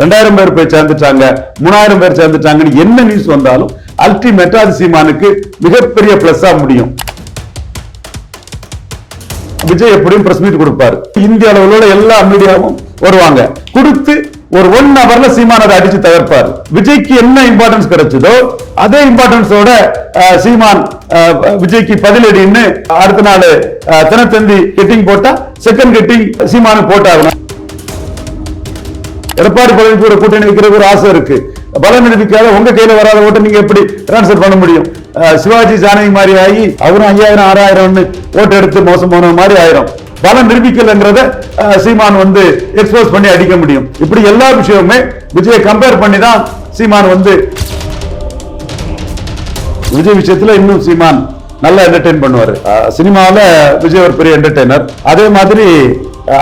2000 பேர் போய் சேர்ந்துட்டாங்க, 3000 பேர் சேர்ந்துட்டாங்கன்னு என்ன நியூஸ் வந்தாலும் அல்டிமேட்டா அது சீமானுக்கு மிகப்பெரிய பிளஸ் முடியும். விஜய் எப்படியும் பிரஸ் மீட் கொடுப்பாரு. இந்திய அளவில் உள்ள எல்லா மீடியாவும் வருவாங்க. கொடுத்து ஒரு 1 ஹவர்ல சீமான் அதை அடிச்சு தகர்ப்பாரு. விஜய்க்கு என்ன இம்பார்ட்டன்ஸ் கிடைச்சதோ அதே இம்பார்ட்டன்ஸோட சீமான் விஜய்க்கு பதிலடின்னு அடுத்த நாள் தினத்தந்தி கெட்டிங் போட்டா செகண்ட் கெட்டிங் சீமானு போட்டாங்க. எடப்பாடி பழனிசாமி கூட்டணி வைக்கிறது ஒரு ஆசை இருக்கு. பலம் நிரூபிக்காத உங்க கையில வராத ஓட்டை நீங்க எப்படி டிரான்ஸ்பர் பண்ண முடியும்? சிவாஜி ஜானகி மாதிரி ஆகி அவரும் 5000 6000 ஓட்டு எடுத்து மோசம் போன மாதிரி ஆயிரும். பலம் நிரூபிக்கலங்கிறத சீமான் எக்ஸ்போஸ் பண்ணி அடிக்க முடியும். இப்படி எல்லா விஷயமுமே விஜயை கம்பேர் பண்ணி தான் சீமான் விஜய் விஷயத்துல இன்னும் சீமான் நல்லா என்டர்டெயின் பண்ணுவாரு. சினிமாவில் விஜய் ஒரு பெரிய என்டர்டெய்னர். அதே மாதிரி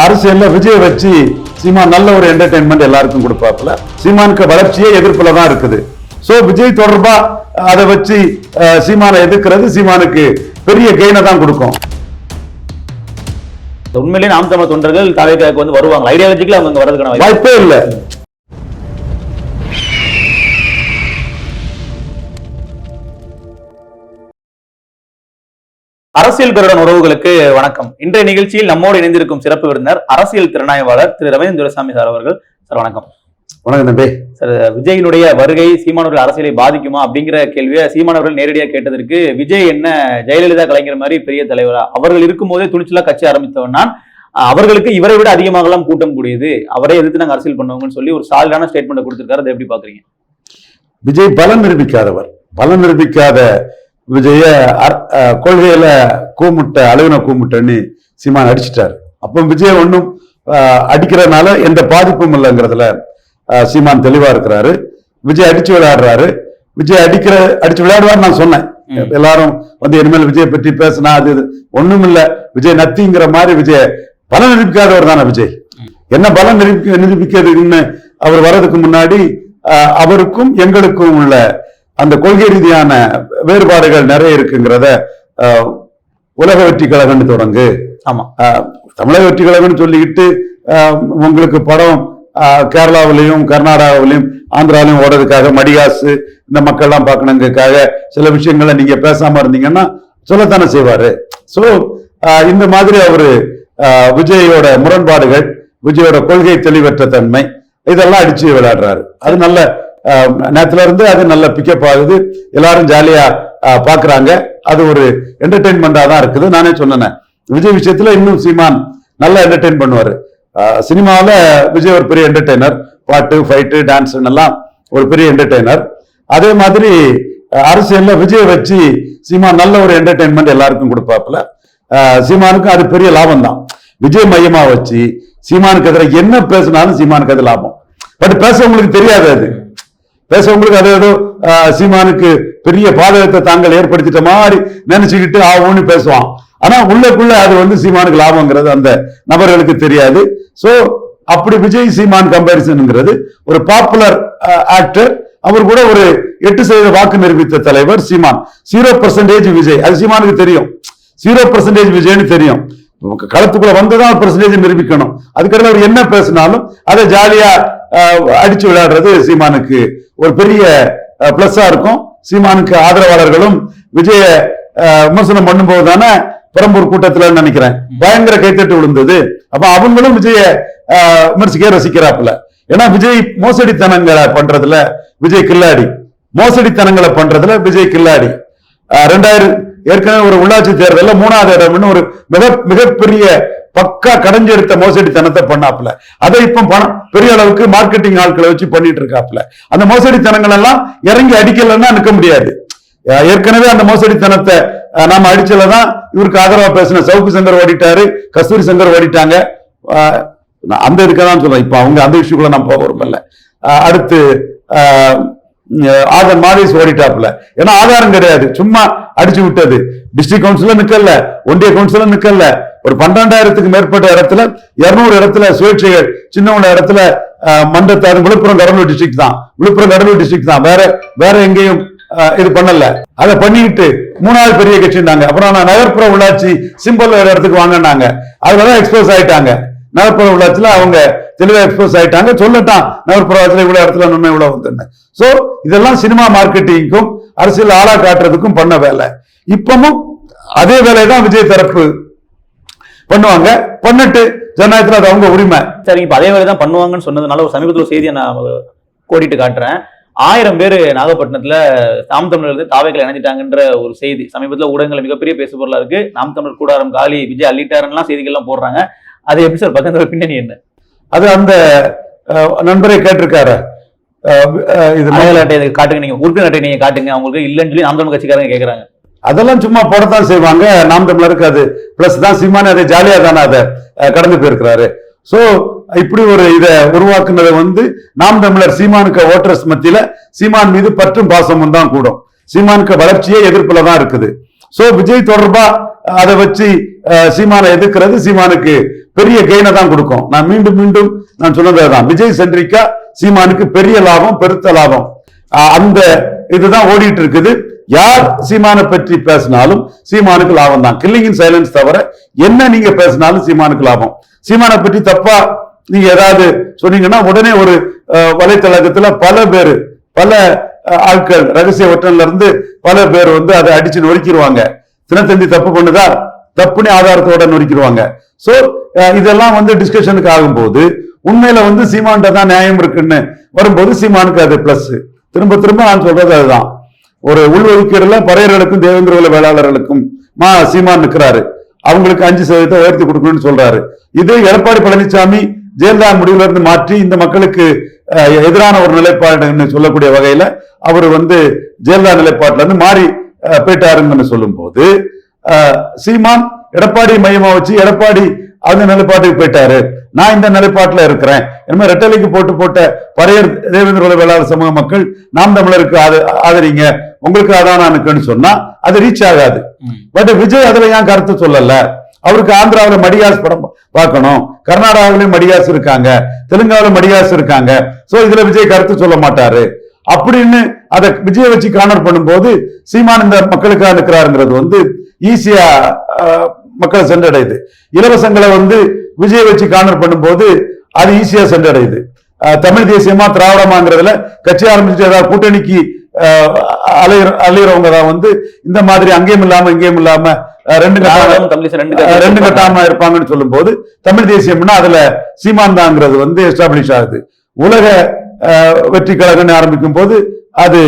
அரசியல்ல விஜய் வச்சு சீமான் நல்ல ஒரு என்டர்டெயின்மெண்ட் எல்லாருக்கும் கொடுப்பாப்புல. சீமானுக்கு வளர்ச்சியே எதிர்ப்புல தான் இருக்குது. சோ விஜய் தொடர்பா அதை வச்சு சீமானை எதிர்க்கிறது சீமானுக்கு பெரிய கெயினை தான் கொடுக்கும். உண்மையிலேயே நாம் தமிழர் தொண்டர்கள் தலைவருக்கு வருவாங்க, ஐடியாலஜிக்கலா அவங்க வரதுக்கான வாய்ப்பே இல்லை. அரசியல் பெருடன் உறவுகளுக்கு வணக்கம். இன்றைய நிகழ்ச்சியில் நம்மோடு இணைந்திருக்கும் சிறப்பு விருந்தினர் அரசியல் திறனாய்வாளர் திரு ரவீந்திர துரைசாமி சார் அவர்கள். சார் வணக்கம். வணக்கம் தம்பி. சார், விஜயினுடைய வருகை சீமானவர்கள் அரசியலை பாதிக்குமா அப்படிங்கிற கேள்வியை சீமானவர்கள் நேரடியாக கேட்டதற்கு விஜய் என்ன ஜெயலலிதா கலைஞர் மாதிரி பெரிய தலைவரா, அவர்கள் இருக்கும்போதே துணிச்சலா கட்சி ஆரம்பித்தவன் நான், அவர்களுக்கு இவரை விட அதிகமாகலாம் கூட்டம் கூடியது, அவரை எதிர்த்து நாங்கள் அரசியல் பண்ணுவோம்னு சொல்லி ஒரு சாலிடான ஸ்டேட்மெண்ட் கொடுத்திருக்காரு. அதை எப்படி பாக்குறீங்க? விஜய் பலம் நிரூபிக்காதவர். பலம் நிரூபிக்காத விஜய கொள்கையில அழுகுன கூமுட்டன்னு சீமான் அடிச்சுட்டாரு. அப்ப விஜய் ஒன்னும் அடிக்கிறதுனால எந்த பாதிப்பும் இல்லைங்கிறதுல சீமான் தெளிவா இருக்கிறாரு. விஜய் அடிச்சு விளையாடுறாரு. விஜய் அடிச்சு விளையாடுவாரு நான் சொன்னேன். எல்லாரும் இனிமேல் விஜய் பற்றி பேசினா அது ஒண்ணும் இல்ல, விஜய் நத்திங்கிற மாதிரி விஜய் பலம் நிரூபிக்காதவர் தானே விஜய். என்ன பலம் நிரூபிக்கிறதுன்னு அவர் வர்றதுக்கு முன்னாடி அவருக்கும் எங்களுக்கும் உள்ள அந்த கொள்கை ரீதியான வேறுபாடுகள் நிறைய இருக்குங்கிறத உலக வெற்றி கழகம்னு தொடங்கு. ஆமா, தமிழக வெற்றி கழகம்னு சொல்லிக்கிட்டு உங்களுக்கு படம் கேரளாவிலையும் கர்நாடகாவிலையும் ஆந்திராவிலையும் ஓடுறதுக்காக மடிகாசு இந்த மக்கள் எல்லாம் பார்க்கணுங்கிறதுக்காக சில விஷயங்களை நீங்க பேசாம இருந்தீங்கன்னா சொல்லத்தானே செய்வாரு. சோ இந்த மாதிரி அவரு விஜயோட முரண்பாடுகள், விஜயோட கொள்கை தெளிவற்ற தன்மை இதெல்லாம் அடிச்சு விளையாடுறாரு. அது நல்ல நேரத்துல இருந்து அது நல்ல பிக்கப் ஆகுது. எல்லாரும் ஜாலியா பாக்குறாங்க. அது ஒரு என்டர்டெயின்மெண்டா தான் இருக்குது. நானே சொன்னேன், விஜய் விஷயத்துல இன்னும் சீமான் நல்லா என்டர்டெயின் பண்ணுவாரு. சினிமாவில் விஜய் ஒரு பெரிய என்டர்டெய்னர். பாட்டு, ஃபைட்டு, டான்ஸ் எல்லாம் ஒரு பெரிய என்டர்டெய்னர். அதே மாதிரி அரசியல்ல விஜய் வச்சு சீமான் நல்ல ஒரு என்டர்டெயின்மெண்ட் எல்லாருக்கும் கொடுப்பாப்புல. சீமானுக்கு அது பெரிய லாபம் தான். விஜய் மையமா வச்சு சீமானுக்கு எதிராக என்ன பேசினாலும் சீமானுக்கு அது லாபம். பட் பேசவங்களுக்கு தெரியாது. அது பேசவங்களுக்கு அது ஏதோ சீமானுக்கு பெரிய பாதகத்தை தாங்கள் ஏற்படுத்திட்ட மாதிரி நினைச்சுக்கிட்டு ஆகும்னு பேசுவான். ஆனா உள்ளக்குள்ள அது சீமானுக்கு லாபங்கிறது அந்த நபர்களுக்கு தெரியாது. சோ அப்படி விஜய் சீமான் கம்பேரிசன்ங்கிறது ஒரு பாப்புலர் ஆக்டர். அவர் கூட ஒரு 8% வாக்கு நிரூபித்த தலைவர் சீமான். 0% விஜய், அது சீமானுக்கு தெரியும். 0% விஜய்னு தெரியும். களத்துக்குள்ள வந்துதான் % நிரூபிக்கணும். அதுக்கடையில் அவர் என்ன பேசினாலும் அதை ஜாலியா அடிச்சு விளையாடுறது சீமானுக்கு ஒரு பெரிய பிளஸ்ஸா இருக்கும். சீமானுக்கு ஆதரவாளர்களும் விஜய விமர்சனம் பண்ணும்போது தானே பெரம்பூர் கூட்டத்துல நினைக்கிறேன் பயங்கர கைத்தட்டு விழுந்தது. அப்ப அவங்களும் விஜய விமர்சிக்க ரசிக்கிறாப்புல. ஏன்னா விஜய் மோசடித்தனங்களை பண்றதுல விஜய் கில்லாடி, மோசடித்தனங்களை பண்றதுல விஜய் கில்லாடி. 2000 ஏற்கனவே ஒரு உள்ளாட்சி தேர்தலில் 3வது இடம்னு ஒரு மிகப்பெரிய பக்கா கடைஞ்செடுத்த மோசடித்தனத்தை பண்ணாப்புல. அதை இப்ப பெரிய அளவுக்கு மார்க்கெட்டிங் ஆட்களை வச்சு பண்ணிட்டு இருக்காப்புல. அந்த மோசடித்தனங்கள் எல்லாம் இறங்கி அடிக்கலன்னா நிற்க முடியாது. ஏற்கனவே அந்த மோசடித்தனத்தை நாம அடிச்சலதான் இவருக்கு ஆதரவா பேசின சவுக்கு சங்கர் ஓடிட்டாரு, கஸ்தூரி சங்கர் ஓடிட்டாங்க. அந்த இதுக்கதான் சொல்றேன். இப்ப அவங்க அந்த விஷயக்குள்ள நான் போக விரும்பல. அடுத்து ஆதன் மாதேஷ் ஓடிட்டாப்புல. ஏன்னா ஆதாரம் கிடையாது, சும்மா அடிச்சு விட்டது. டிஸ்ட்ரிக்ட் கவுன்சில நிக்கல, ஒன்றிய கவுன்சில நிக்கல. ஒரு 12,000க்கு மேற்பட்ட இடத்துல 200 இடத்துல சுயேட்சைகள், சின்ன இடத்துல மண்டத்தாரு. விழுப்புரம் கடலூர் டிஸ்ட்ரிக்ட் தான், விழுப்புரம் கடலூர் டிஸ்ட்ரிக்ட் தான், வேற எங்கேயும் இது பண்ணல. அதை பண்ணிக்கிட்டு 3வது பெரிய கட்சினாங்க. அப்புறம் நகர்ப்புற உள்ளாட்சி சிம்பிள் இடத்துக்கு வாங்கினாங்க. அதுலதான் எக்ஸ்போஸ் ஆயிட்டாங்க. நகர்ப்புற உள்ளாட்சியில அவங்க தெளிவா எக்ஸ்போஸ் ஆயிட்டாங்க, சொல்லட்டான் நகர்ப்புற உள்ளாட்சியில இவ்வளவு இடத்துல நின்று இவ்வளவு வந்து. சோ இதெல்லாம் சினிமா மார்க்கெட்டிங்க்கும் அரசியல் ஆளா காட்டுறதுக்கும் பண்ண வேலை. இப்பவும் அதே வேலையை தான் விஜய் தரப்பு பண்ணுவாங்க. பண்ணிட்டு ஜனநாயகத்துல அது அவங்க உரிமை. சரி, இப்ப அதே வேலை தான் பண்ணுவாங்கன்னு சொன்னதுனால ஒரு சமீபத்தில் ஒரு செய்தியை நான் கோடிட்டு காட்டுறேன். 1000 பேர் நாகப்பட்டினத்துல நாம் தமிழர் இருந்து தாவேக்கள் இணைஞ்சிட்டாங்கன்ற ஒரு செய்தி சமீபத்தில் ஊடகங்கள் மிகப்பெரிய பேசுபொருளா இருக்கு. நாம் தமிழர் கூடாரம் காலி, விஜய் அள்ளிட்டாருன்னா செய்திகள்லாம் போடுறாங்க. அது எப்படி சார் பக்கத்துல பின்னணி என்ன? அது அந்த நண்பரை கேட்டிருக்காரு, இது மலையாள அட்டை காட்டுங்க, நீங்க உறுப்பினர் அட்டை நீங்க காட்டுங்க, அவங்களுக்கு இல்லைன்னு சொல்லி நாம் தமிழ் கட்சிக்காரங்க கேட்கறாங்க. அதெல்லாம் சும்மா போடத்தான் செய்வாங்க. நாம் தமிழருக்கு அது பிளஸ் தான். சீமான் அதை ஜாலியா தானே அதை கடந்து போயிருக்கிறாரு. சோ இப்படி ஒரு இதை உருவாக்குனதை வந்து நாம் தமிழர் சீமானுக்கு ஓட்டர்ஸ் மத்தியில சீமான் மீது பற்றும் பாசமும் தான் கூடும். சீமானுக்கு வளர்ச்சியே எதிர்ப்புல தான் இருக்குது. சோ விஜய் தொடர்பா அதை வச்சு சீமானை எதிர்க்கிறது சீமானுக்கு பெரிய கெயினை தான் கொடுக்கும். நான் மீண்டும் மீண்டும் நான் சொன்னதுதான், விஜய் சென்ட்ரிக்கா சீமானுக்கு பெரிய லாபம், பெருத்த லாபம். அந்த இதுதான் ஓடிட்டு இருக்குது. யார் சீமானை பற்றி பேசினாலும் சீமானுக்கு லாபம் தான். கில்லிங் இன் சைலன்ஸ் தவிர என்ன நீங்க பேசினாலும் சீமானுக்கு லாபம். சீமானை பற்றி தப்பா நீங்க ஏதாவது சொன்னீங்கன்னா உடனே ஒரு வலைத்தளத்துல பல ஆட்கள் ரகசிய ஒற்றன்ல இருந்து பல பேர் வந்து அதை அடிச்சு நொறுக்கிடுவாங்க. தினத்தந்தி தப்பு பண்ணுதா, தப்புன்னு ஆதாரத்தோட நொறுக்கிடுவாங்க. சோ இதெல்லாம் வந்து டிஸ்கஷனுக்கு ஆகும்போது உண்மையில வந்து சீமான்ட்ட தான் நியாயம் இருக்குன்னு வரும்போது சீமானுக்கு அது பிளஸ். திரும்ப திரும்ப நான் சொல்றது அதுதான். ஒரு உள்ஒதுக்கீடுல பறையர்களுக்கும் தேவேந்திர குல வேளாளர்களுக்கும் சீமான் நிற்கிறாரு. அவங்களுக்கு 5% உயர்த்தி கொடுக்கணும்னு சொல்றாரு. இது எடப்பாடி பழனிசாமி ஜெயலலிதா முடிவுல இருந்து மாற்றி இந்த மக்களுக்கு எதிரான ஒரு நிலைப்பாடுன்னு சொல்லக்கூடிய வகையில அவர் வந்து ஜெயலலிதா நிலைப்பாட்டுல இருந்து மாறி போயிட்டாருன்னு சொல்லும் போது சீமான் எடப்பாடி மையமா வச்சு எடப்பாடி அந்த நிலைப்பாட்டுக்கு போயிட்டாரு, நான் இந்த நிலைப்பாட்டுல இருக்கிறேன். என்ன ரெட்டலைக்கு போட்ட பறையர் தேவேந்திர குல வேளாளர் சமூக மக்கள் நாம் தமிழருக்கு ஆதரிங்க, உங்களுக்கு அதானுக்குன்னு சொன்னா அது ரீச் ஆகாது. பட் விஜய் அதுல ஏன் கருத்து சொல்லல? அவருக்கு ஆந்திராவில மடியாஸ் படம் பார்க்கணும், கர்நாடகாவிலும் மடியாஸ் இருக்காங்க, தெலுங்காவில மடியாஸ் இருக்காங்க. சோ இதுல விஜய் கருத்து சொல்ல மாட்டாரு அப்படின்னு அதை விஜய் வச்சு கார்னர் பண்ணும்போது சீமான் இந்த மக்களுக்காக இருக்கிறாருங்கிறது வந்து ஈஸியா மக்களை சென்றடையுது. இலவசங்களை வந்து விஜய் வச்சு கார்னர் பண்ணும்போது அது ஈஸியா சென்றடையுது. தமிழ் தேசியமா திராவிடமாங்கிறதுல கட்சி ஆரம்பிச்சுட்டு ஏதாவது கூட்டணிக்கு அலையிறவங்க தான் வந்து இந்த மாதிரி அங்கேயும் இல்லாம இங்கேயும் இல்லாம ரெண்டு கட்டாம இருப்பாங்கன்னு சொல்லும் போது தமிழ் தேசியம்னா அதுல சீமான் தாங்கிறது வந்து எஸ்டாப்ளிஷ் ஆகுது. உலக வெற்றி கழகம்னு ஆரம்பிக்கும் போது அது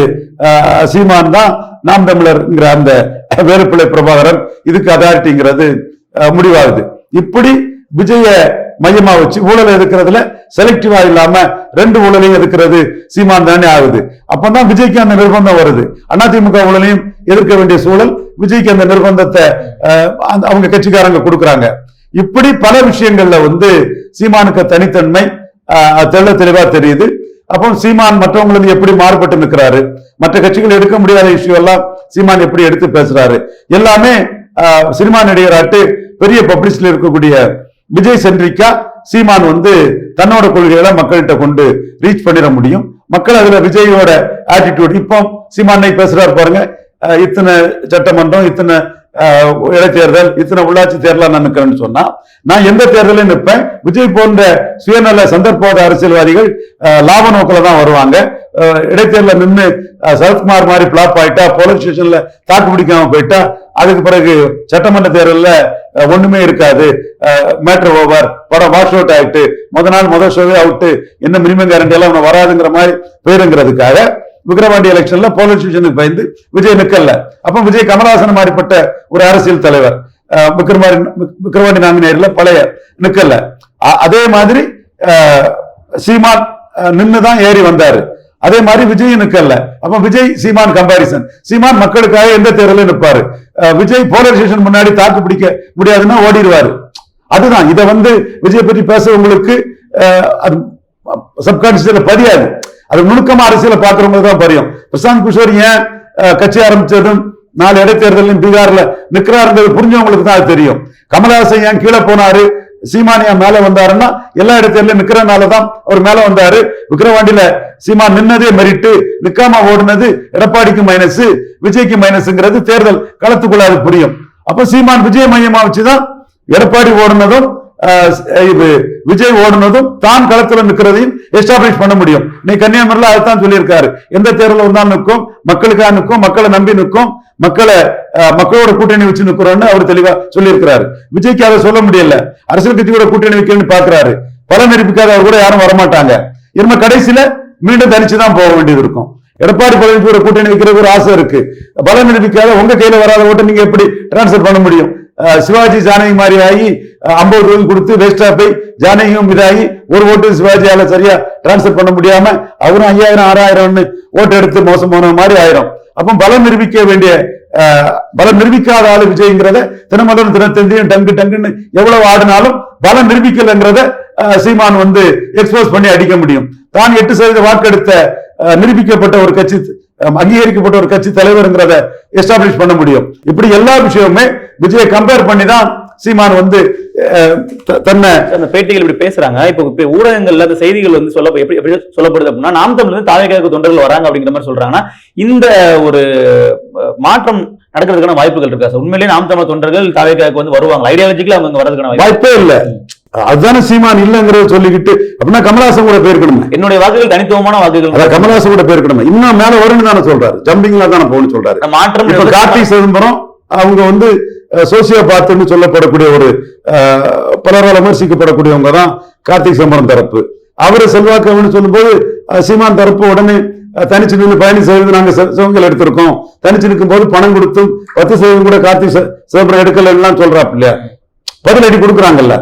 சீமான் தான் நாம் தமிழர்ங்கிற அந்த வேலுப்பிள்ளை பிரபாகரன் இதுக்கு அதாரிட்டிங்கிறது முடிவாகுது. இப்படி விஜய மையமா வச்சு ஊழல் எதிர்க்கிறதுல செலக்டிவா இல்லாம ரெண்டு ஊழலையும் எதிர்க்கிறது சீமான் தானே ஆகுது. அப்பதான் விஜய்க்கு அந்த நிர்பந்தம் வருது. அதிமுக ஊழலையும் எதிர்க்க வேண்டிய சூழல் விஜய்க்கு அந்த நிர்பந்தத்தை அவங்க கட்சிக்காரங்க கொடுக்குறாங்க. இப்படி பல விஷயங்கள்ல வந்து சீமானுக்கு தனித்தன்மை தெளிவா தெரியுது. அப்போ சீமான் மற்றவங்களுக்கு எப்படி மாறுபட்டு நிற்கிறாரு, மற்ற கட்சிகள் எடுக்க முடியாத இஷ்யூ எல்லாம் சீமான் எப்படி எடுத்து பேசுறாரு, எல்லாமே சினிமா நடிகராட்டு பெரிய பப்ளிசிட்டில இருக்கக்கூடிய விஜய் சென்ட்ரிக்கா சீமான் வந்து தன்னோட கொள்கைகளை மக்கள்கிட்ட கொண்டு ரீச் பண்ணிட முடியும். மக்கள் அதுல விஜயோட ஆட்டிடியூட் இப்போ சீமானை பேசுறாரு பாருங்க, இத்தனை சட்டமன்றம், இத்தனை இடைத்தேர்தல், இத்தனை உள்ளாட்சி தேர்தல் நான் நிற்கிறேன்னு சொன்னா நான் எந்த தேர்தலையும் நிற்பேன். விஜய் போன்ற சுயநல சந்தர்ப்போட அரசியல்வாதிகள் லாப நோக்கில தான் வருவாங்க. இடைத்தேர்தல நின்று சரத்குமார் மாதிரி பிளாப் ஆயிட்டா, போலீஸ் ஸ்டேஷன்ல தாக்கு பிடிக்காம போயிட்டா, அதுக்கு பிறகு சட்டமன்ற தேர்தல்ல ஒண்ணுமே இருக்காது, மேட்டர் ஓவர், படம் வாஷ் அவுட் ஆயிட்டு முதல் ஷோவே அவுட்டு, என்ன மினிமம் கேரண்டி எல்லாம் அவனை வராதுங்கிற மாதிரி போயிருங்கிறதுக்காக விக்கிரவாண்டி எலெக்ஷன்ல போலீஸ் ஸ்டேஷனுக்கு பயந்து விஜய் நிக்கல. அப்ப விஜய் கமலஹாசன் மாதிரிப்பட்ட ஒரு அரசியல் தலைவர் விக்கிரவாண்டி நாமினேர்ல பழைய நிக்கல. அதே மாதிரி சீமான் நின்னுதான் ஏறி வந்தாரு. அதே மாதிரி விஜய் நிக்கல. அப்ப விஜய் சீமான் கம்பாரிசன். சீமான் மக்களுக்காக எந்த தேர்தலும் நிற்பாரு. விஜய் போலீஸ் ஸ்டேஷன் முன்னாடி தாக்கு பிடிக்க முடியாதுன்னா ஓடிடுவாரு. அதுதான் இதை வந்து விஜய் பற்றி பேசுறவங்களுக்கு அது சப்கான்சியஸ்ல பதியாது. அது நுணுக்கமா அரசியல பாக்குறவங்களுக்கு தான் தெரியும். பிரசாந்த் கிஷோர் ஏன் கட்சி ஆரம்பிச்சதும் 4 இடைத்தேர்தலும் பீகார்ல நிக்கிறாருன்றது புரிஞ்சவங்களுக்கு தான் அது தெரியும். கமலஹாசன் ஏன் கீழே போனாரு, சீமானியா மேல வந்தாருன்னா எல்லா இடத்துல நிக்கிறனாலதான் அவர் மேல வந்தாரு. விக்கிரவாண்டியில சீமான் நின்னதே மெரிட்டு, நிக்காம ஓடுனது எடப்பாடிக்கு மைனஸ், விஜய்க்கு மைனஸ்ங்கிறது தேர்தல் களத்துக்குள்ள அது புரியும். அப்ப சீமான் விஜய் மையமா வச்சுதான் எடப்பாடி ஓடுனதும் இது விஜய் ஓடுனதும் தான் களத்துல நிக்கிறதையும் எஸ்டாப்ளிஷ் பண்ண முடியும். நீ கன்னியாகுமரியில அதுதான் சொல்லியிருக்காரு. எந்த தேர்தல் வந்தாலும் நிற்கும், மக்களுக்காக நிற்கும், மக்களை நம்பி நிற்கும், மக்களோட கூட்டணி வச்சு நிக்கிறோம்னு அவர் தெளிவா சொல்லியிருக்கிறாரு. விஜய்க்கு அதை சொல்ல முடியல. அரசியல் கட்சியோட கூட்டணி வைக்கணும்னு பாக்குறாரு. பலன் நிரூபிக்காத அவர் கூட யாரும் வரமாட்டாங்க. இனிமே கடைசியில மீண்டும் தனிச்சுதான் போக வேண்டியது இருக்கும். எடப்பாடி பழனிசாமி கூட்டணி வைக்கிறது ஒரு ஆசை இருக்கு. பலன் நிரூபிக்காத உங்க கையில வராத ஓட்டை நீங்க எப்படி டிரான்ஸ்பர் பண்ண முடியும்? சிவாஜி ஜானகி மாதிரி ஆகி 50 ரூபாய் கொடுத்து வேஸ்டா போய் ஜானகியும் இதாகி ஒரு ஓட்டு சிவாஜியால சரியா டிரான்ஸ்பர் பண்ண முடியாம அவரும் 5000 6000 ஓட்டு எடுத்து மோசம் போன மாதிரி ஆயிரும். அப்ப பலம் நிரூபிக்க வேண்டிய பலம் நிரூபிக்காத ஆளு விஜய்ங்கிறத தினமலரும் தினத்தந்தியும் டங்கு டங்குன்னு எவ்வளவு ஆடினாலும் பலம் நிரூபிக்கலங்கிறத சீமான் எக்ஸ்போஸ் பண்ணி அடிக்க முடியும். தான் 8% வாக்கெடுத்த நிரூபிக்கப்பட்ட ஒரு கட்சி, அங்கீகரிக்கப்பட்ட ஒரு கட்சி தலைவர்ங்கிறத எஸ்டாப்ளிஷ் பண்ண முடியும். இப்படி எல்லா விஷயமுமே விஜயை கம்பேர் பண்ணி தான் சீமான் தன்னை அந்த பேட்டிகள் இப்படி பேசுறாங்க. இப்ப ஊடகங்கள்ல அந்த செய்திகள் எப்படி சொல்லப்படுது அப்படின்னா, நாம் தமிழ் தாவேக்காவுக்கு தொண்டர்கள் வராங்க அப்படிங்கிற மாதிரி சொல்றாங்கன்னா, இந்த ஒரு மாற்றம் நடக்கிறதுக்கான வாய்ப்புகள் இருக்கா சார்? உண்மையிலேயே நாம் தமிழ் தொண்டர்கள் தாவேக்காவுக்கு வருவாங்க, ஐடியாலஜிக்கல அவங்க வரதுக்கான வாய்ப்பே இல்ல. அதுதானே சீமான் இல்லங்கிறத சொல்லிக்கிட்டு அப்படின்னா கமலஹாசன் கூட போயிருக்கணுமே. என்னுடைய வாக்குகள் தனித்துவமான வாக்குகள், கமலஹாசன் கூட போயிருக்கணுமே. இன்னும் மேல வரும்னு தானே சொல்றாரு, ஜம்பிங்ல தானே போகணும்னு சொல்றாரு. மாற்றம் கார்த்திக் சிதம்பரம் அவங்க சோசியோபாத்னு சொல்லப்படக்கூடிய ஒரு பலரால் விமர்சிக்கப்படக்கூடியவங்க தான் கார்த்திக் சிதம்பரம் தரப்பு. அவரு செல்வாக்கு சொல்லும் போது சீமான் தரப்பு உடனே தனிச்சு நின்று 15% நாங்க சிவங்கள் எடுத்திருக்கோம், தனிச்சு நிற்கும் போது பணம் கொடுத்தும் 10% கூட கார்த்திக் சிதம்பரம் எடுக்கல எல்லாம் சொல்றாப்பு இல்லையா, பதிலடி கொடுக்குறாங்கல்ல.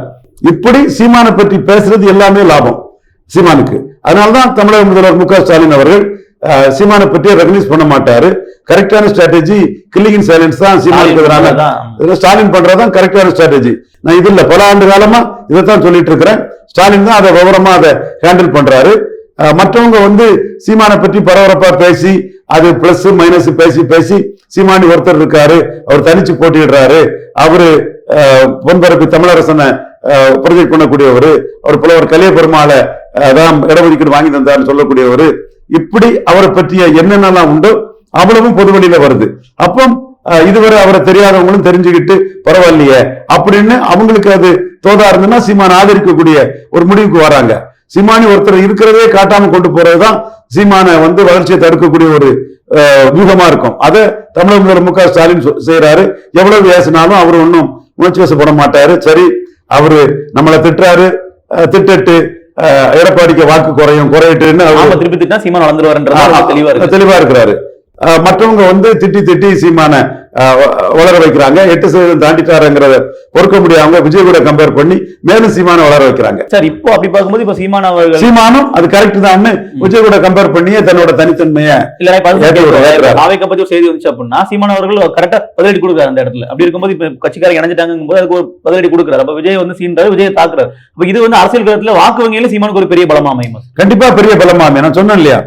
இப்படி சீமானை பற்றி பேசுறது எல்லாமே லாபம் சீமானுக்கு. அதனால்தான் தமிழக முதல்வர் மு.க. ஸ்டாலின் அவர்கள் சீமானை பற்றி ரெகனைஸ் பண்ண மாட்டாரு. கரெக்டான ஸ்ட்ராட்டஜி கில்லிங் சைலன்ஸ் தான் சீமானுக்கு எதிரான ஸ்டாலின் பண்றதுதான் கரெக்டான ஸ்ட்ராட்டஜி. நான் இது இல்ல, பல ஆண்டு காலமா இதைத்தான் சொல்லிட்டு இருக்கிறேன். ஸ்டாலின் தான் அதை விவரமா அதை ஹேண்டில் பண்றாரு. மற்றவங்க சீமானை பற்றி பரபரப்பா பேசி அது பிளஸ் மைனஸ் பேசி பேசி சீமானி ஒருத்தர் இருக்காரு, அவர் தனிச்சு போட்டிடுறாரு, அவரு பொன்பரப்பி தமிழரசனை ப்ரொஜெக்ட் பண்ணக்கூடியவர், அவர் புலவர் கலிய பெருமாளை தான் இடஒதுக்கீடு வாங்கி தந்தார்னு சொல்லக்கூடியவர், இப்படி அவரை பற்றிய என்னென்னலாம் உண்டோ அவ்வளவும் பொதுவெளியில வருது. அப்போ இதுவரை அவரை தெரியாதவங்களும் தெரிஞ்சுக்கிட்டு பரவாயில்லையே அப்படின்னு அவங்களுக்கு அது தோதா இருந்ததுன்னா சீமான் ஆதரிக்கக்கூடிய ஒரு முடிவுக்கு வராங்க. சீமானி ஒருத்தர் இருக்கிறதே காட்டாம கொண்டு போறதுதான் சீமானை வளர்ச்சியை தடுக்கக்கூடிய ஒரு வியூகமா இருக்கும். அதை தமிழக முதல்வர் மு.க. ஸ்டாலின் செய்யறாரு. எவ்வளவு பேசினாலும் அவர் ஒன்னும் உணர்ச்சி வசப்பட மாட்டாரு. சரி, அவரு நம்மளை திட்டுறாரு, திட்டு எடப்பாடிக்கு வாக்கு குறையட்டுன்னு திருப்பி திட்டா சீமான் வளர்ந்துருவாரு தெளிவா இருக்கிறாரு. மற்றவங்க திட்டி சீமான வளர வைக்கிறாங்க. 8% தாண்டிட்டாருங்கிறத பொறுக்க முடியாம விஜய் கூட கம்பேர் பண்ணி மேலும் சீமான வளர வைக்கிறாங்க. சார், இப்போ அப்படி பார்க்கும்போது இப்ப சீமானும் அது கரெக்ட் தான் விஜய் கூட கம்பேர் பண்ணியே தன்னோட தனித்தன்மையை பத்தி செய்தி வந்துச்சு அப்படின்னா சீமான் அவர்கள் கரெக்டா பதிலடி கொடுக்குறாரு அந்த இடத்துல. அப்படி இருக்கும்போது இப்ப கட்சிக்காரங்க இணைஞ்சிட்டாங்க போது அதுக்கு ஒரு பதிலடி கொடுக்குறாரு. அப்ப விஜய் சீன்றாரு, விஜய் தாக்குறாரு. அப்ப இது அரசியல் களத்துல வாக்கு வங்கியில சீமானுக்கு ஒரு பெரிய பலமா அமையும். கண்டிப்பா பெரிய பலமா அமையும். நான் சொன்னேன் இல்லையா,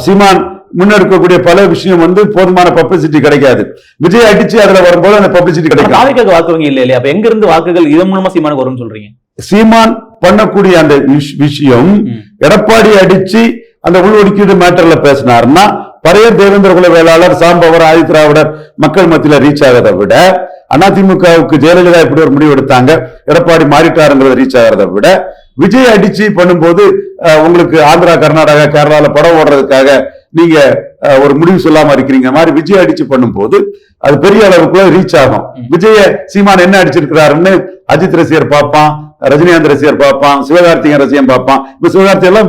சீமான் முன்னெடுக்கக்கூடிய பல விஷயம் போதுமான பப்ளிசிட்டி கிடைக்காது. விஜய் அடிச்சு அதுல வரும்போது அந்த பப்ளிசிட்டி கிடைக்கும். வாக்குவங்க இல்லையா? அப்ப எங்க இருந்து வாக்குகள் இதன் மூலமா சீமானுக்கு வரும்னு சொல்றீங்க? சீமான் பண்ணக்கூடிய அந்த விஷயம் எடப்பாடி அடிச்சு அந்த உள்ஒதுக்கீடு மேட்டர்ல பேசினார்னா பழைய தேவேந்திர குல வேளாளர் சாம்பவர் ஆதிதிராவிடர் மக்கள் மத்தியில ரீச் ஆகிறத விட அதிமுகவுக்கு ஜெயலலிதா இப்படி ஒரு முடிவு எடுத்தாங்க, எடப்பாடி மாறிட்டாருங்கிறத ரீச் ஆகிறத விட விஜய் அடிச்சு பண்ணும்போது உங்களுக்கு ஆந்திரா கர்நாடகா கேரளால படம் ஓடுறதுக்காக நீங்க ஒரு முடிவு சொல்லாம இருக்கிறீங்க மாதிரி விஜய் அடிச்சு பண்ணும் போது அது பெரிய அளவுக்குள்ள ரீச் ஆகும். விஜய சீமான் என்ன அடிச்சிருக்கிறாருன்னு அஜித் ரசிகர் பார்ப்பான், ரஜினிகாந்த் ரசிகர் பார்ப்பான், சிவகார்த்திகேயன் ரசிகன் பார்ப்பான். இப்ப சிவகார்த்தி எல்லாம்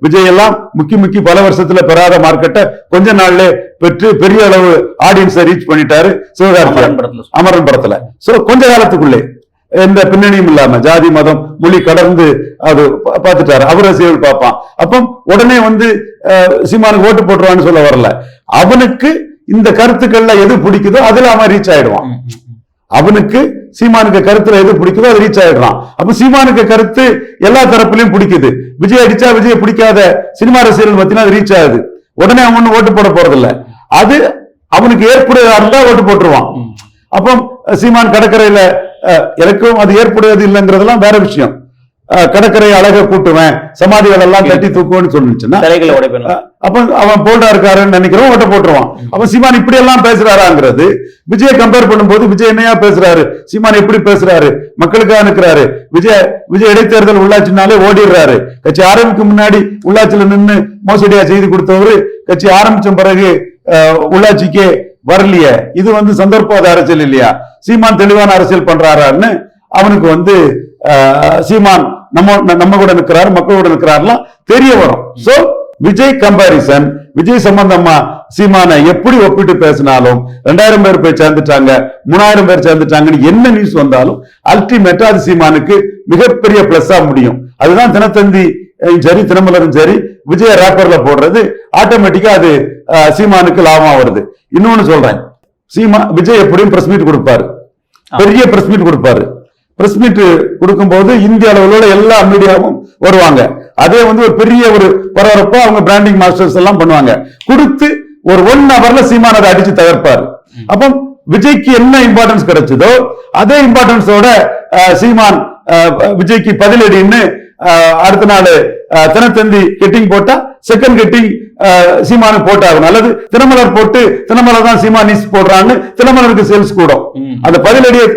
விஜய் எல்லாம் முக்கி பல வருஷத்துல பெறாத மார்க்கெட்டை கொஞ்ச நாள்ல பெற்று பெரிய அளவு ஆடியன்ஸை ரீச் பண்ணிட்டாரு சிவகார்த்தி அமரன் படத்துல. சோ கொஞ்ச காலத்துக்குள்ளே எந்த பின்னணியும் இல்லாம ஜாதி மதம் மொழி கடந்து அது பார்த்துட்டாரு, அவர் ரசிகர்கள் பார்ப்பான். அப்போ உடனே சீமானுக்கு ஓட்டு போட்டுருவான்னு சொல்ல வரல, அவனுக்கு இந்த கருத்துக்கள்ல எது பிடிக்குதோ அதுல அவன் ரீச் ஆயிடுவான். அவனுக்கு சீமானுக்கு கருத்துல எது பிடிக்குதோ அது ரீச் ஆயிடுறான். அப்ப சீமானுக்கு கருத்து எல்லா தரப்புலையும் பிடிக்குது. விஜய் அடிச்சா விஜய் பிடிக்காத சினிமா ரசிகர்கள் பத்தினா அது ரீச் ஆகுது. உடனே அவன் ஓட்டு போட போறதில்ல, அது அவனுக்கு ஏற்புடையதா இருந்தா ஓட்டு போட்டுருவான். அப்போ சீமான் கடற்கரையில எனக்கும் அது ஏற்புடையது இல்லைங்கிறதெல்லாம் வேற விஷயம். கடற்கரை அழக கூட்டுவேன், சமாதிகள் எல்லாம் தட்டி தூக்குவேன்னு சொல்லிச்சுன்னா சிலைகளை உடைப்பேன். அப்ப அவன் போல்டா இருக்காருன்னு நினைக்கிறோம், ஓட்ட போட்டுருவான். அப்ப சீமான் இப்படி எல்லாம் பேசுறாராங்கிறது விஜய் கம்பேர் பண்ணும்போது விஜய் என்னையா பேசுறாரு, சீமான் எப்படி பேசுறாரு, மக்களுக்காக நிற்கிறாரு. விஜய் இடைத்தேர்தல் உள்ளாட்சினாலே ஓடிடுறாரு. கட்சி ஆரம்பிக்கும் முன்னாடி உள்ளாட்சியில நின்று மோசடியா செய்து கொடுத்தவரு கட்சி ஆரம்பிச்ச பிறகு உள்ளாட்சிக்கே வரலையே. இது சந்தர்ப்பவாத அரசியல் இல்லையா? சீமான் தெளிவான அரசியல் பண்றாரான்னு அவனுக்கு சீமான் நம்ம கூட நிற்கிறாரு, மக்களோட நிற்கிறாருலாம் தெரிய வரும். சோ விஜய் கம்பாரிசன், விஜய் சம்பந்தமா சீமானை எப்படி ஒப்பிட்டு பேசினாலும் 2000 பேர் போய் சேர்ந்துட்டாங்க, 3000 பேர் சேர்ந்துட்டாங்கன்னு என்ன நியூஸ் வந்தாலும் அல்டிமேட்டா அது சீமானுக்கு மிகப்பெரிய பிளஸ்ஸா முடியும். அதுதான் தினத்தந்தி சரி, தினமலரும் சரி, விஜய ரேப்பர்ல போடுறது ஆட்டோமேட்டிக்கா அது சீமானுக்கு லாபமா வருது. இன்னொன்னு சொல்றேன், விஜய் எப்படியும் பிரஸ் மீட் கொடுப்பாரு, பெரிய பிரஸ் மீட் கொடுப்பாரு. பிரஸ் மீட் கொடுக்கும் போது இந்திய அளவில் எல்லா மீடியாவும் வருவாங்க. அதே ஒரு பெரிய ஒரு பரபரப்பா அவங்க பிராண்டிங் மாஸ்டர்ஸ் எல்லாம் பண்ணுவாங்க. கொடுத்து ஒரு 1 ஹவர்ல சீமான் அதை அடிச்சு தகர்ப்பாரு. அப்போ விஜய்க்கு என்ன இம்பார்ட்டன்ஸ் கிடைச்சதோ அதே இம்பார்ட்டன்ஸோட சீமான் விஜய்க்கு பதிலடின்னு அடுத்த நாள் தினத்தந்தி கெட்டிங் போட்டா செகண்ட் கெட்டிங் சீமானு போட்டாகும். அல்லது தினமலர் போட்டு தினமலர் தான் சீமான் நியூஸ் போடுறான்னு தினமலருக்கு சேல்ஸ் கூடும். அந்த பதிலடியை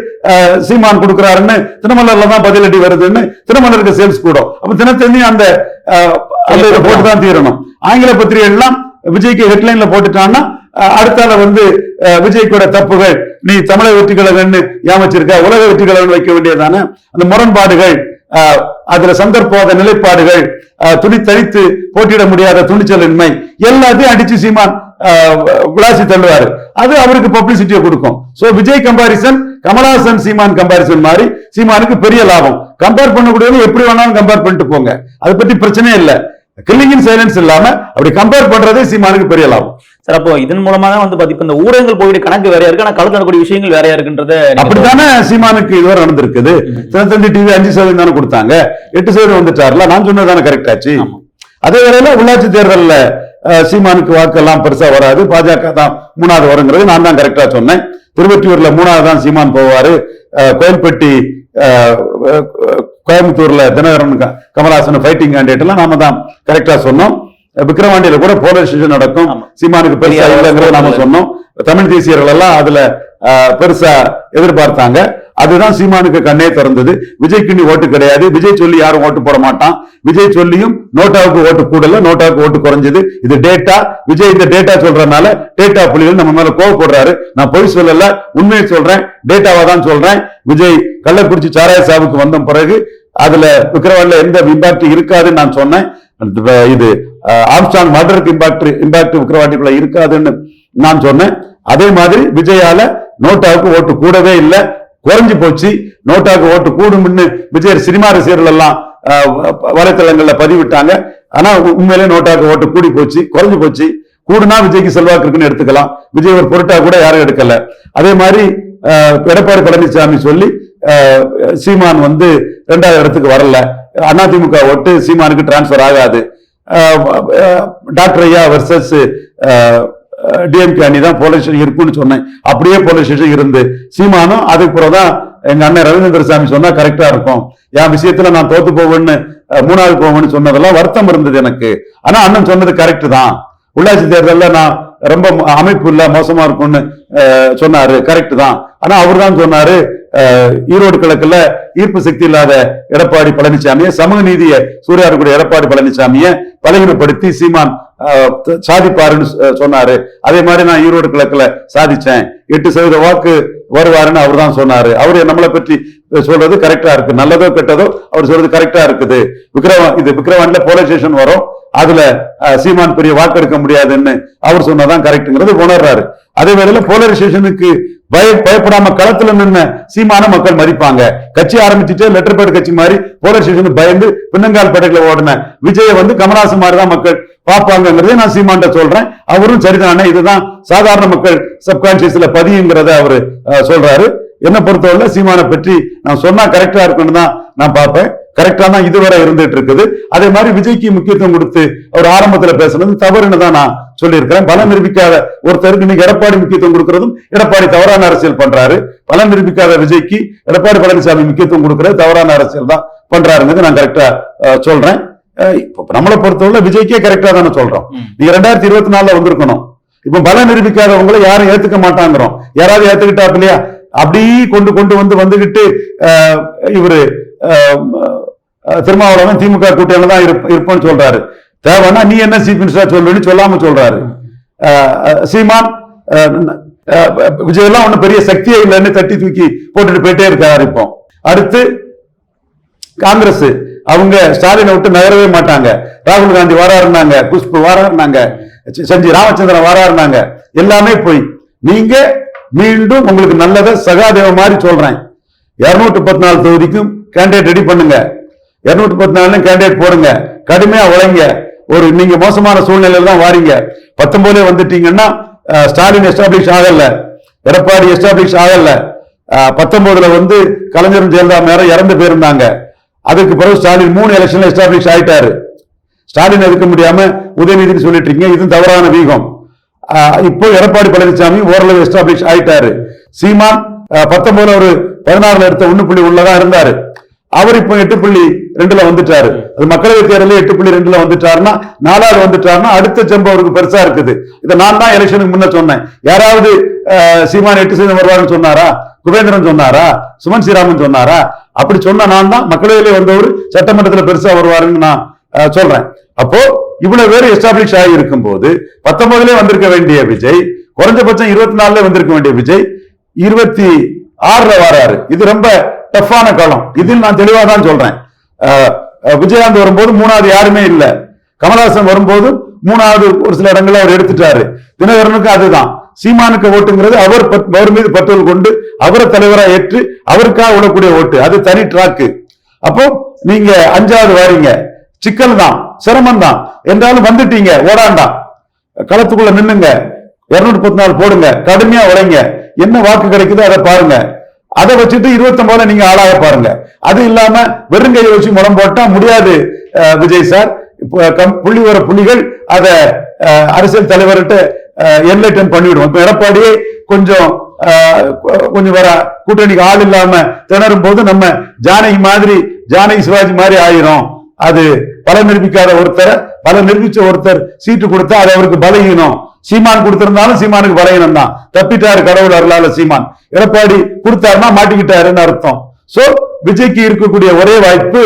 சீமான் கொடுக்கிறாருன்னு தினமலர்ல தான் பதிலடி வருதுன்னு தினமலருக்கு சேல்ஸ் கூடும். அப்ப தினத்தந்தி அந்த போட்டுதான் தீரணும். ஆங்கில பத்திரிகை எல்லாம் விஜய்க்கு ஹெட்லைன்ல போட்டுட்டான்னா அடுத்தால விஜய் கூட தப்புகள், நீ தமிழக வெற்றி கழகம்னு ஏமாச்சிருக்க, உலக வெற்றி கழகம் வைக்க வேண்டியதான அந்த முரண்பாடுகள், அதுல சந்தர்ப்பவாத நிலைப்பாடுகள், துணித்தளித்து போட்டியிட முடியாத துணிச்சலின்மை எல்லாத்தையும் அடிச்சு சீமான் விளாசி தள்ளுவாரு. அது அவருக்கு பப்ளிசிட்டியை கொடுக்கும். சோ விஜய் கம்பாரிசன் கமலஹாசன் சீமான் கம்பாரிசன் மாதிரி சீமானுக்கு பெரிய லாபம். கம்பேர் பண்ணக்கூடியது எப்படி வேணாலும் கம்பேர் பண்ணிட்டு போங்க, அதை பத்தி பிரச்சனையே இல்லை. கில்லிங் இன் சைலன்ஸ் இல்லாம அப்படி கம்பேர் பண்றதே சீமானுக்கு பெரிய லாபம். சார், அப்போ இதன் மூலமா தான் இந்த ஊடகங்கள் போயிட்டு கணக்கு வேறையா இருக்கு, ஆனா கலந்து நடக்கூடிய விஷயங்கள் வேறையா இருக்குன்றத அப்படித்தானே சீமானுக்கு இதுவரை நடந்திருக்குது. தினத்தந்தி டிவி 5% தானே கொடுத்தாங்க, 8% வந்துட்டாருல. நான் சொன்னதானே கரெக்ட் ஆச்சு. அதே வேளையில உள்ளாட்சி தேர்தல்ல சீமானுக்கு வாக்கெல்லாம் பெருசா வராது, பாஜக தான் 3வது வருங்கிறது நான் தான் கரெக்டா சொன்னேன். திருவொற்றியூர்ல 3வது தான் சீமான் போவாரு. கோயில்பட்டி கோயம்புத்தூர்ல தினகரன் கமலஹாசன் ஃபைட்டிங் கேண்டிடேட் எல்லாம் நாம தான் கரெக்டா சொன்னோம். விக்கிரவாண்டியில கூட போலரைசேஷன் நடக்கும், சீமானுக்கு பெருசா இல்லைங்கிறத நாம சொன்னோம். தமிழ் தேசியர்கள் எல்லாம் அதுல பெருசா எதிர்பார்த்தாங்க. அதுதான் சீமானுக்கு கண்ணே திறந்தது. விஜய்க்கு நீ ஓட்டு கிடையாது, விஜய் சொல்லி யாரும் ஓட்டு போட மாட்டான், விஜய் சொல்லியும் நோட்டாவுக்கு ஓட்டு கூடல, நோட்டாவுக்கு ஓட்டு குறைஞ்சது. இது டேட்டா. விஜய் இந்த டேட்டா சொல்றதுனால டேட்டா புள்ளிகள் நம்ம மேல கோவப்படுறாரு. நான் பொய் சொல்லல, உண்மையை சொல்றேன், டேட்டாவா தான் சொல்றேன். விஜய் கள்ளக்குறிச்சி சாராய சாவுக்கு வந்த பிறகு அதுல விக்கிரவாண்டில எந்த இம்பாக்ட் இருக்காதுன்னு நான் சொன்னேன். இது ஆம்ஸ்டாங் மர்டருக்கு இம்பாக்ட் விக்கிரவாண்டிக்குள்ள இருக்காதுன்னு நான் சொன்னேன். அதே மாதிரி விஜயால நோட்டாவுக்கு ஓட்டு கூடவே இல்லை, குறைஞ்சு போச்சு. நோட்டாவுக்கு ஓட்டு கூடும்னு விஜய் சினிமா ரசிகர்கள் எல்லாம் வலைத்தளங்கள்ல பதிவிட்டாங்க. ஆனா உண்மையிலே நோட்டாவுக்கு ஓட்டு கூடி போச்சு, குறைஞ்சு போச்சு. கூடுனா விஜய்க்கு செல்வாக்கு இருக்குன்னு எடுத்துக்கலாம், விஜய் ஒரு பொருட்டா கூட யாரும் எடுக்கல. அதே மாதிரி எடப்பாடி பழனிசாமி சொல்லி சீமான் 2வது இடத்துக்கு வரல. அதிமுக ஓட்டு சீமானுக்கு டிரான்ஸ்பர் ஆகாது. டாக்டர் ஐயா வர்சஸ் டிஎம்கே அணி தான் போலரைசேஷன் இருக்குன்னு சொன்னேன். அப்படியே போலரைசேஷன் இருந்து சீமானும் அதுக்கு பிறகுதான் எங்க அண்ணன் ரவீந்திர சாமி சொன்னா கரெக்டா இருக்கும். என் விஷயத்துல நான் தோத்து போவேன்னு 3வது போவேன்னு சொன்னதெல்லாம் வருத்தம் இருந்தது எனக்கு. ஆனா அண்ணன் சொன்னது கரெக்ட் தான். உள்ளாட்சி தேர்தலில் நான் ரொம்ப அமைப்பு இல்ல, மோசமா இருக்கும்னு சொன்னாரு, கரெக்ட் தான். ஆனா அவர் தான் சொன்னாரு, ஈரோடு கிழக்குல ஈர்ப்பு சக்தி இல்லாத எடப்பாடி பழனிசாமியை, சமூக நீதியை சூறையா இருக்கக்கூடிய எடப்பாடி பழனிசாமியை பலகீனப்படுத்தி சீமான் சாதிப்பாருன்னு சொன்னாரு. அதே மாதிரி நான் ஈரோடு கிழக்குல சாதிச்சேன், 8% வாக்கு வருவாருன்னு அவர் தான் சொன்னாரு. அவரு நம்மளை பற்றி சொல்றது கரெக்டா இருக்கு, நல்லதோ கெட்டதோ அவர் சொல்றது கரெக்டா இருக்குது. விக்கிரவாண்டில போலரைசேஷன் வரும், அதுல சீமான் பெரிய வாக்கு எடுக்க முடியாதுன்னு அவர் சொன்னதான் கரெக்ட்ங்கிறது உணர்றாரு. அதே வேளையில போலரைசேஷனுக்கு பயப்படாம களத்துல நின்ன சீமான மக்கள் மதிப்பாங்க. கட்சி ஆரம்பிச்சுட்டு லெட்டர் பேட் கட்சி மாதிரி போலரைசேஷனுக்கு பயந்து பின்னங்கால் படைகளை ஓடின விஜய கமலஹாசன் மாதிரி தான் மக்கள் பார்ப்பாங்கிறதே நான் சீமான்ட்ட சொல்றேன். அவரும் சரிதானே, இதுதான் சாதாரண மக்கள் சப்கான்சியஸ்ல பதியுங்கிறத அவரு சொல்றாரு. என்ன பொறுத்தவரை சீமானை பற்றி நான் சொன்னா கரெக்டா இருக்குன்னு தான் நான் பார்ப்பேன். கரெக்டா தான் இதுவரை இருந்துட்டு இருக்குது. அதே மாதிரி விஜய்க்கு முக்கியத்துவம் கொடுத்து அவர் ஆரம்பத்துல பேசுனது தவறுன்னு தான் நான் சொல்லியிருக்கிறேன். பலம் நிரூபிக்காத ஒருத்தருக்கு நீங்க எடப்பாடி முக்கியத்துவம் கொடுக்கறதும் எடப்பாடி தவறான அரசியல் பண்றாரு. பலம் நிரூபிக்காத விஜய்க்கு எடப்பாடி பழனிசாமி முக்கியத்துவம் கொடுக்கறது தவறான அரசியல் தான் பண்றாருங்கிறது நான் கரெக்டா சொல்றேன். நம்மளை பொறுத்தவரை விஜய்க்கே கரெக்டா தானே சொல்றோம். நீங்க 2024 வந்திருக்கணும். இப்ப பலம் நிரூபிக்காதவங்களை யாரும் ஏத்துக்க மாட்டாங்கிறோம். யாராவது ஏத்துக்கிட்டாப்பு இல்லையா? அப்படி கொண்டு வந்துகிட்டு இவரு திருமாவளவன் திமுக கூட்டணியில தான் இருப்பேன்னு சொல்றாரு. தேவைன்னா நீ என்ன சீஃப் மினிஸ்டர் சொல்லுன்னு சொல்லாம சொல்றாரு. சீமான் விஜய் எல்லாம் ஒன்னும் பெரிய சக்தியே இல்லைன்னு தட்டி தூக்கி போட்டுட்டு போயிட்டே இருக்காரு. இப்போ அடுத்து காங்கிரஸ் அவங்க ஸ்டாலினை விட்டு நகரவே மாட்டாங்க. ராகுல் காந்தி வாராருனாங்க, குஷ்பு வாராருனாங்க, செஞ்சி ராமச்சந்திரன் வாராருனாங்க. எல்லாமே போய் நீங்க மீண்டும் உங்களுக்கு நல்லதை சகாதேவ மாதிரி சொல்றேன். 214 தொகுதிக்கும் கேண்டிடேட் ரெடி பண்ணுங்க. 214 கேண்டிடேட் போடுங்க. கடுமையா உழைங்க. ஒரு நீங்க மோசமான சூழ்நிலையில தான் வாரீங்க. 19 வந்துட்டீங்கன்னா ஸ்டாலின் எஸ்டாப்ளிஷ் ஆகல, எடப்பாடி எஸ்டாப்ளிஷ் ஆகல. 19 வந்து கலைஞரும் ஜெயலலிதா மேல இறந்து போயிருந்தாங்க. அதுக்கு பிறகு ஸ்டாலின் 3 எலெக்ஷன்ல எஸ்டாப்ளிஷ் ஆயிட்டாரு. ஸ்டாலின் எதுக்க முடியாம உதயநிதினு சொல்லிட்டு இருக்கீங்க. இது தவறான வீகம். இப்போ எடப்பாடி பழனிசாமி ஓரளவு எஸ்டாப்ளிஷ் ஆயிட்டாரு. சீமான் 19 ஒரு 16 எடுத்த 1.1 இருந்தாரு. அவர் இப்போ 8.2 வந்துட்டாரு. அது மக்களவை தேர்தலில் 8.2 வந்துட்டாருன்னா 4வது வந்துட்டாருன்னா அடுத்த ஜம்ப் அவருக்கு பெருசா இருக்குது. இதை நான் தான் எலெக்ஷனுக்கு முன்ன சொன்னேன். யாராவது சீமான் 8% வருவாருன்னு சொன்னாரா? குபேந்திரன் சொன்னாரா? சுமன் ஸ்ரீராமன் சொன்னாரா? அப்படி சொன்ன நான் தான் மக்களவையிலே வந்தவர் சட்டமன்றத்தில் பெருசா வருவாருன்னு நான் சொல்றேன். அப்போ இவ்வளவு பேர் எஸ்டாப்ளிஷ் ஆகி இருக்கும் போது 19 வந்திருக்க வேண்டிய விஜய், குறைஞ்சபட்சம் 24 வந்திருக்க வேண்டிய விஜய் 26 வராரு. இது ரொம்ப டஃப்பான காலம். இதில் நான் தெளிவா தான் சொல்றேன். விஜயகாந்த் வரும்போது 3வது யாருமே இல்ல. கமலஹாசன் வரும்போது 3வது ஒரு சில இடங்களை அவர் எடுத்துட்டாரு. தினகரனுக்கு அதுதான். சீமானுக்கு ஓட்டுங்கிறது அவர் மீது பற்றுதல் கொண்டு அவரை தலைவரா ஏற்று அவருக்காக விடக்கூடிய ஓட்டு. அது தனி டிராக்கு. அப்போ நீங்க 5வது வாரீங்க. சிக்கல் தான், சிரமம் தான். என்றாலும் வந்துட்டீங்க, ஓடாண்டாம். களத்துக்குள்ள நின்னுங்க. 214 போடுங்க. கடுமையா உழைங்க. என்ன வாக்கு கிடைக்குதோ அதை பாருங்க. அதை வச்சுட்டு 29 நீங்க ஆளாக பாருங்க. அது இல்லாம வெறுங்கையை வச்சு முடம் போட்டா முடியாது விஜய் சார். புள்ளிவர புள்ளிகள் அத அரசியல் தலைவர்கிட்ட என்லைட்டன் பண்ணிவிடும். இப்ப எடப்பாடியே கொஞ்சம் வர கூட்டணிக்கு ஆள் இல்லாம திணறும் போது நம்ம ஜானகி சிவாஜி மாதிரி ஆயிரும். அது பலம் நிரூபிக்காத ஒருத்தர், பலம் நிரூபிச்ச ஒருத்தர் சீட்டு கொடுத்தா அது அவருக்கு பலகீனம். சீமான் கொடுத்திருந்தாலும் சீமானுக்கு பலகீனம் தான். தப்பிட்டாரு கடவுள் அருளால சீமான். எடப்பாடி கொடுத்தாருன்னா மாட்டிக்கிட்டாருன்னு அர்த்தம். சோ விஜய்க்கு இருக்கக்கூடிய ஒரே வாய்ப்பு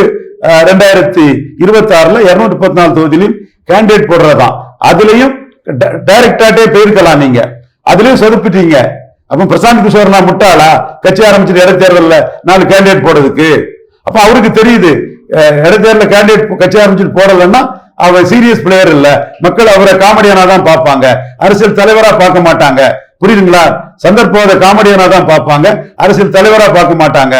2026 214 தொகுதியிலும் கேண்டிடேட் போடுறதுதான். அதுலயும் டைரக்டாட்டே போயிருக்கலாம். நீங்க அதுலயும் சொதுப்பிட்டீங்க. அப்ப பிரசாந்த் கிஷோர் நான் முட்டாளா? கட்சி ஆரம்பிச்சுட்டு இடைத்தேர்தல்ல 4 கேண்டிடேட் போடுறதுக்கு. அப்ப அவருக்கு தெரியுது இடைத்தேர்தல் கேண்டிடேட் கட்சி ஆரம்பிச்சுட்டு போடலன்னா அவர் சீரியஸ் பிளேயர் இல்ல. மக்கள் அவரை காமெடியானா தான் பார்ப்பாங்க, அரசியல் தலைவரா பார்க்க மாட்டாங்க. புரியுதுங்களா? சந்தர்ப்பவாத காமெடியானா தான் பார்ப்பாங்க, அரசியல் தலைவரா பார்க்க மாட்டாங்க.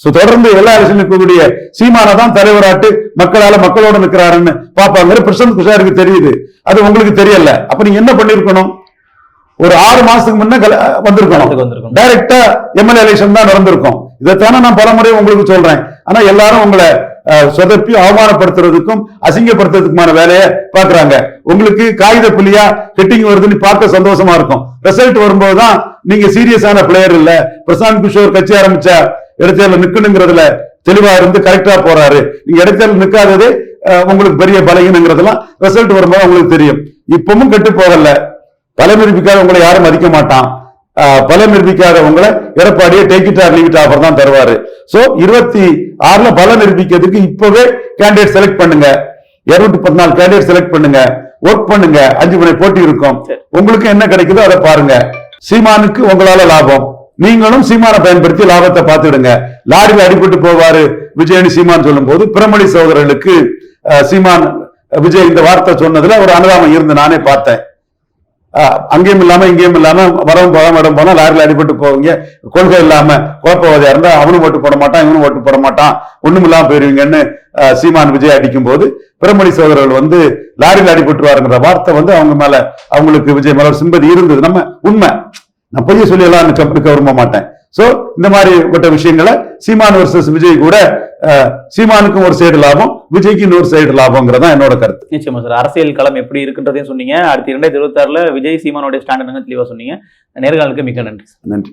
தொடர்ந்து எல்லா அரசியல் இருக்கக்கூடிய சீமானா தான் தலைவராட்டு மக்களோட நிற்கிறாருன்னு பார்ப்பாங்க. பிரசாந்த் கிஷோருக்கு தெரியுது, அது உங்களுக்கு தெரியல. அப்ப நீங்க என்ன பண்ணிருக்கணும்? ஒரு 6 மாசத்துக்கு முன்ன வந்திருக்கணும். டைரக்டா எம்எல்ஏ எலெக்ஷன் தான் நடந்திருக்கும். இதைத்தானே நான் பலமுறை உங்களுக்கு சொல்றேன். ஆனா எல்லாரும் உங்களை சொதப்பி அவமானப்படுத்துறதுக்கும் அசிங்கப்படுத்துறதுக்குமான வேலையை பாக்குறாங்க. உங்களுக்கு காகித புள்ளியா ஹிட்டிங் வருதுன்னு பார்க்க சந்தோஷமா இருக்கும். ரிசல்ட் வரும்போதுதான் நீங்க சீரியஸான பிளேயர் இல்ல. பிரசாந்த் கிஷோர் கட்சி ஆரம்பிச்ச இடத்துல நிக்கணுங்கிறதுல தெளிவா இருந்து கரெக்டா போறாரு. நீங்க இடத்துல நிக்காதது உங்களுக்கு பெரிய பலகீனங்கிறதுலாம் ரிசல்ட் வரும்போது உங்களுக்கு தெரியும். இப்பவும் கெட்டு போகல. பலம் நிரூபிக்காத உங்களை யாரும் மதிக்க மாட்டான். பலம் நிரூபிக்காத உங்களை எடப்பாடியே take it or leave it offer தான் தருவாரு. சோ 26 பலம் நிரூபிக்கிறதுக்கு இப்பவே கேண்டிடேட் செலக்ட் பண்ணுங்க. 214 கேண்டிடேட் செலக்ட் பண்ணுங்க. ஒர்க் பண்ணுங்க. 5 முறை போட்டி இருக்கும். உங்களுக்கு என்ன கிடைக்குதோ அதை பாருங்க. சீமானுக்கு உங்களால லாபம். நீங்களும் சீமானை பயன்படுத்தி லாபத்தை பார்த்துடுங்க. லாரியில் அடிபட்டு போவாரு விஜயனி சீமான் சொல்லும் போது பிரமணி சகோதரர்களுக்கு சீமான் விஜய் இந்த வார்த்தை சொன்னதுல ஒரு அனுதாபம் இருந்து நானே பார்த்தேன். அங்கேயும் இல்லாம இங்கேயும் இல்லாம வரவும் போகாம இடம் போனா லாரியில் அடிபட்டு போவீங்க. கொள்கை இல்லாம குழப்பவாதியா இருந்தா அவனும் ஓட்டு போட மாட்டான், இவனும் ஓட்டு போட மாட்டான், ஒண்ணும் இல்லாம போயிருவீங்கன்னு சீமான் விஜய் அடிக்கும் போது பிரமணி சகோதரர்கள் லாரியில் அடிபட்டுருவாருங்கிற வார்த்தை அவங்க மேல அவங்களுக்கு விஜய் மேல ஒரு சிம்பதி இருந்தது. நம்ம உண்மை, நான் பொய்ய சொல்லி எல்லாம் இருக்க விரும்ப மாட்டேன். சோ இந்த மாதிரிப்பட்ட விஷயங்களை சீமான் வர்சஸ் விஜய் கூட சீமானுக்கும் ஒரு சைடு லாபம், விஜய்க்கு இன்னொரு சைடு லாபம்ங்கிறதா என்னோட கருத்து. நிச்சயமா சார். அரசியல் களம் எப்படி இருக்குன்றதையும் சொன்னீங்க. அடுத்து 2026 விஜய் சீமானோட ஸ்டாண்ட் தெளிவா சொன்னீங்க. நேர்காணலுக்கு மிக்க நன்றி. நன்றி.